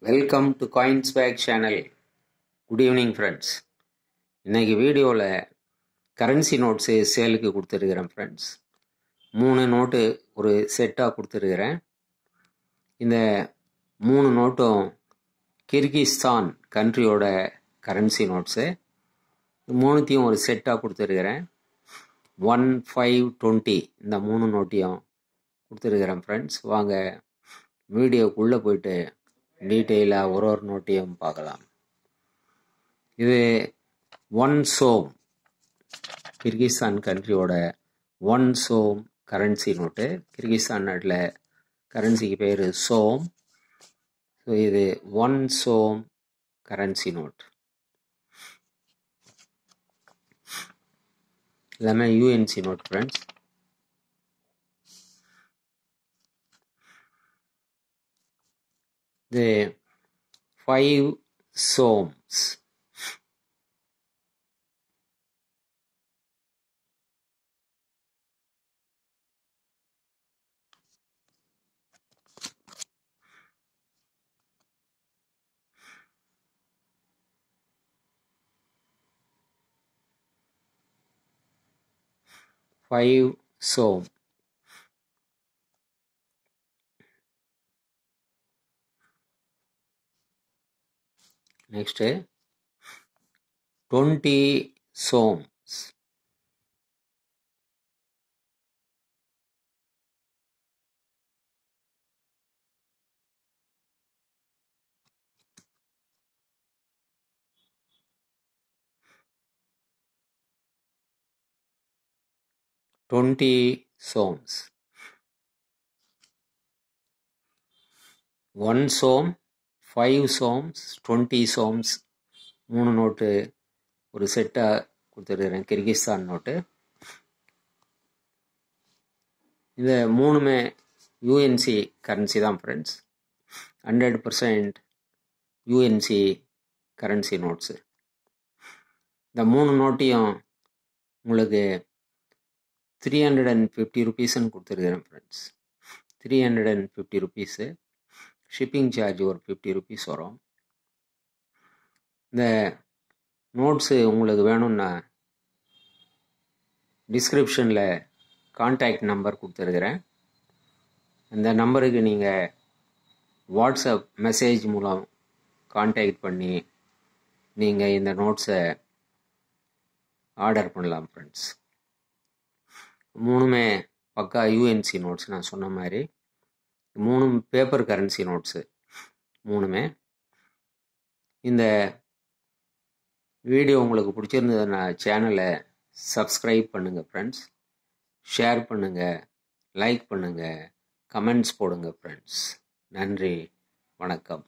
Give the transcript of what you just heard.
Welcome to Coinsback channel. Good evening friends. இன்றைக்கி வீடியோவில் currency notes சேலுக்கு கொடுத்துருக்குறேன் ஃப்ரெண்ட்ஸ். 3 நோட்டு ஒரு செட்டாக கொடுத்துருக்குறேன். இந்த 3 நோட்டும் கிர்கிஸ்தான் கண்ட்ரியோட கரன்சி நோட்ஸு. 3த்தையும் ஒரு செட்டாக கொடுத்துருக்குறேன். 1, 5, 20 இந்த 3 நோட்டையும் கொடுத்துருக்குறேன் ஃப்ரெண்ட்ஸ். வாங்க வீடியோக்குள்ளே போயிட்டு டீட்டெயிலாக ஒரு நோட்டையும் பார்க்கலாம். இது 1 சோம், கிர்கிஸ்தான் கண்ட்ரியோட 1 சோம் கரன்சி நோட்டு. கிர்கிஸ்தான் நாட்டில் கரன்சிக்கு பேர் சோம். ஸோ இது 1 சோம் கரன்சி நோட். எல்லாமே யூஎன்சி நோட் ஃப்ரெண்ட்ஸ். இது 5 soms. Next 20 soms. Soms. 1 som, 5 soms, 20 soms 3 note ஒரு செட்டாக கொடுத்துருக்குறேன். Kyrgyzstan note. இந்த 3மே யூஎன்சி கரன்சி தான் ஃப்ரெண்ட்ஸ். 100% UNC currency notes. இந்த 3 நோட்டையும் உங்களுக்கு 350 ருபீஸ்ன்னு கொடுத்துருக்குறேன் ஃப்ரெண்ட்ஸ். 350 ருபீஸு. ஷிப்பிங் சார்ஜ் ஒரு 50 ருபீஸ் வரும். இந்த நோட்ஸு உங்களுக்கு வேணும்னா டிஸ்கிரிப்ஷனில் கான்டாக்ட் நம்பர் கொடுத்துருக்குறேன். இந்த நம்பருக்கு நீங்கள் வாட்ஸ்அப் மெசேஜ் மூலம் கான்டாக்ட் பண்ணி நீங்கள் இந்த நோட்ஸை ஆர்டர் பண்ணலாம் ஃப்ரெண்ட்ஸ். 3மே பக்கா யூஎன்சி நோட்ஸ். நான் சொன்ன மாதிரி 3 பேப்பர் கரன்சி நோட்ஸு 3மே. இந்த வீடியோ உங்களுக்கு பிடிச்சிருந்ததுன்னா சேனலை சப்ஸ்கிரைப் பண்ணுங்கள் ஃப்ரெண்ட்ஸ். ஷேர் பண்ணுங்கள், லைக் பண்ணுங்கள், கமெண்ட்ஸ் போடுங்க ஃப்ரெண்ட்ஸ். நன்றி, வணக்கம்.